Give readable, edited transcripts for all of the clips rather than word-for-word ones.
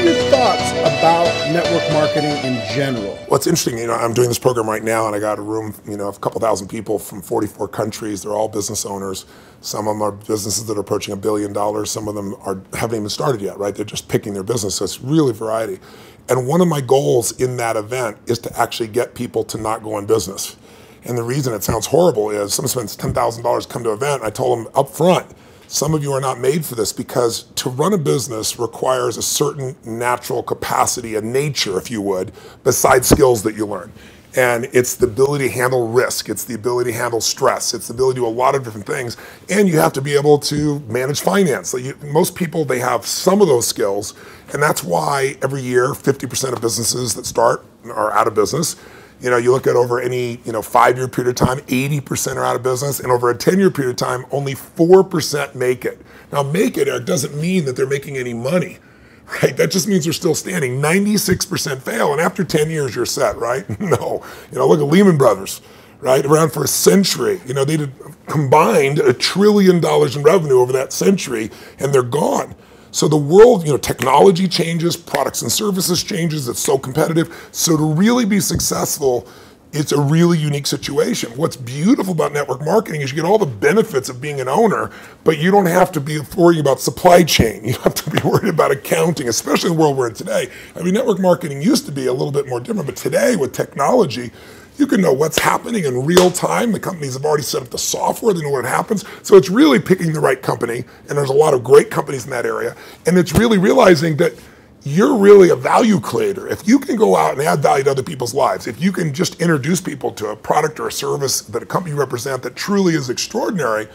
are your thoughts about network marketing in general? What's interesting, I'm doing this program right now, and I got a room, of a couple thousand people from 44 countries. They're all business owners. Some of them are businesses that are approaching $1 billion. Some of them haven't even started yet, right? They're just picking their business, so it's really variety. And one of my goals in that event is to actually get people to not go in business. And the reason it sounds horrible is someone spends $10,000 to come to an event. I told them up front, some of you are not made for this, because to run a business requires a certain natural capacity, a nature, if you would, besides skills that you learn. And it's the ability to handle risk. It's the ability to handle stress. It's the ability to do a lot of different things. And you have to be able to manage finance. Most people, they have some of those skills. And that's why every year, 50% of businesses that start are out of business. You look at over any 5-year period of time, 80% are out of business, and over a 10-year period of time, only 4% make it. Now, make it, Eric, doesn't mean that they're making any money, right? That just means they're still standing. 96% fail, and after 10 years, you're set, right? No. Look at Lehman Brothers, right? Around for a century. They did combined $1 trillion in revenue over that century, and they're gone. So the world, technology changes, products and services changes, it's so competitive. So to really be successful, it's a really unique situation. What's beautiful about network marketing is you get all the benefits of being an owner, but you don't have to be worrying about supply chain. You don't have to be worried about accounting, especially in the world we're in today. Network marketing used to be a little bit more different, but today with technology, you can know what's happening in real time. The companies have already set up the software, they know what happens. So it's really picking the right company, and there's a lot of great companies in that area. And it's really realizing that you're really a value creator. If you can go out and add value to other people's lives, if you can just introduce people to a product or a service that a company you represent that truly is extraordinary,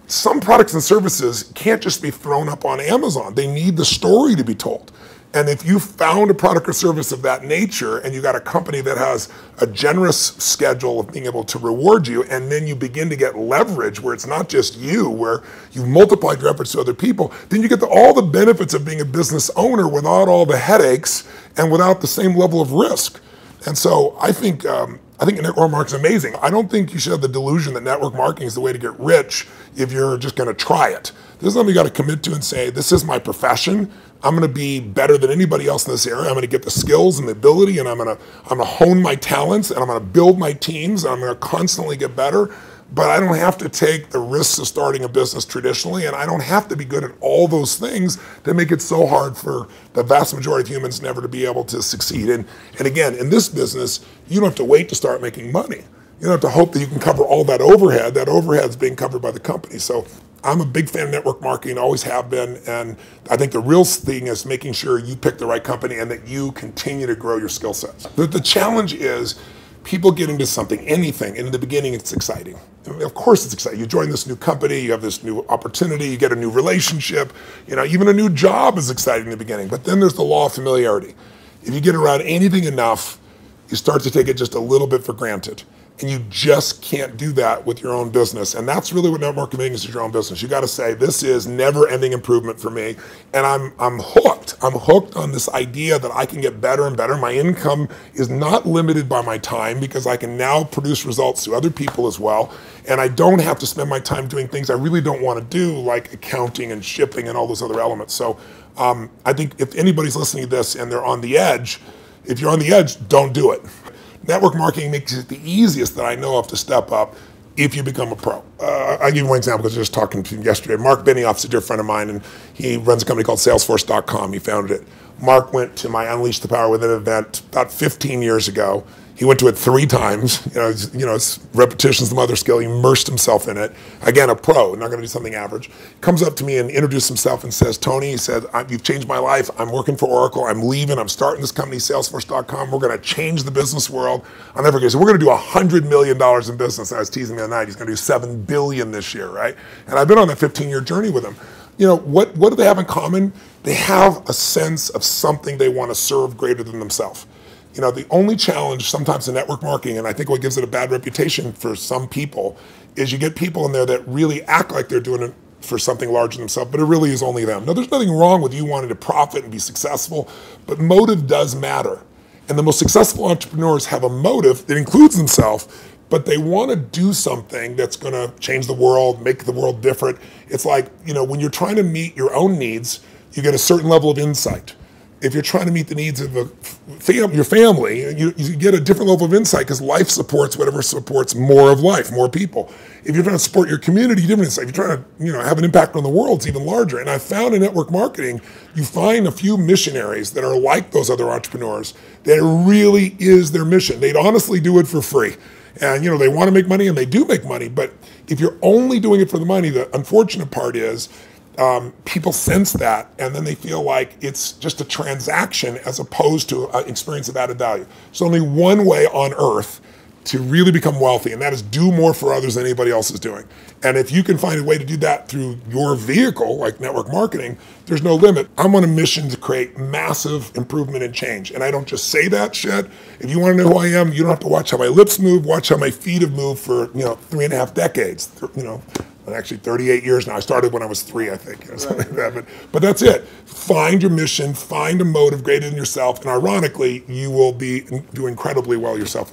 some products and services can't just be thrown up on Amazon. They need the story to be told. And if you found a product or service of that nature, and you got a company that has a generous schedule of being able to reward you, and then you begin to get leverage where it's not just you, where you've multiplied your efforts to other people, then you get all the benefits of being a business owner without all the headaches and without the same level of risk. And so I think network marketing is amazing. I don't think you should have the delusion that network marketing is the way to get rich if you're just going to try it. This is something you got to commit to and say, this is my profession. I'm going to be better than anybody else in this area. I'm going to get the skills and the ability, and I'm going to hone my talents, and I'm going to build my teams, and I'm going to constantly get better. But I don't have to take the risks of starting a business traditionally, and I don't have to be good at all those things that make it so hard for the vast majority of humans never to be able to succeed. And again, in this business, you don't have to wait to start making money. You don't have to hope that you can cover all that overhead. That overhead is being covered by the company. So I'm a big fan of network marketing, always have been, and I think the real thing is making sure you pick the right company and that you continue to grow your skill sets. The challenge is people get into something, anything, and in the beginning it's exciting. Of course it's exciting. You join this new company, you have this new opportunity, you get a new relationship, even a new job is exciting in the beginning, but then there's the law of familiarity. If you get around anything enough, you start to take it just a little bit for granted. And you just can't do that with your own business. And that's really what network marketing is your own business. You got to say, this is never-ending improvement for me. And I'm hooked. I'm hooked on this idea that I can get better and better. My income is not limited by my time because I can now produce results to other people as well. And I don't have to spend my time doing things I really don't want to do, like accounting and shipping and all those other elements. So I think if anybody's listening to this and they're on the edge, if you're on the edge, don't do it. Network marketing makes it the easiest that I know of to step up if you become a pro. I'll give you one example because I was just talking to him yesterday. Mark Benioff's a dear friend of mine, and he runs a company called Salesforce.com. He founded it. Mark went to my Unleash the Power Within event about 15 years ago. He went to it 3 times. It's repetition's the mother skill. He immersed himself in it. Again, a pro, not going to do something average. Comes up to me and introduces himself and says, Tony, he said, you've changed my life. I'm working for Oracle. I'm leaving. I'm starting this company, Salesforce.com. We're going to change the business world. I'll never forget. So we're going to do $100 million in business. I was teasing the other night. He's going to do $7 billion this year, right? And I've been on that 15-year journey with him. What do they have in common? They have a sense of something they want to serve greater than themselves. The only challenge sometimes in network marketing, and I think what gives it a bad reputation for some people, is you get people in there that really act like they're doing it for something larger than themselves, but it really is only them. Now, there's nothing wrong with you wanting to profit and be successful, but motive does matter. And the most successful entrepreneurs have a motive that includes themselves, but they want to do something that's going to change the world, make the world different. It's like, when you're trying to meet your own needs, you get a certain level of insight. If you're trying to meet the needs of your family, you get a different level of insight because life supports whatever supports more of life, more people. If you're trying to support your community, different insight. If you're trying to have an impact on the world, it's even larger. And I found in network marketing, you find a few missionaries that are like those other entrepreneurs that it really is their mission. They'd honestly do it for free. And they want to make money, and they do make money. But if you're only doing it for the money, the unfortunate part is people sense that, and then they feel like it's just a transaction as opposed to an experience of added value. There's only one way on earth to really become wealthy, and that is do more for others than anybody else is doing. And if you can find a way to do that through your vehicle, like network marketing, there's no limit. I'm on a mission to create massive improvement and change. And I don't just say that shit. If you want to know who I am, you don't have to watch how my lips move, watch how my feet have moved for 3.5 decades. Actually 38 years now. I started when I was 3, I think, something like that. But that's it. Find your mission, find a motive greater than yourself, and ironically, you will do incredibly well yourself.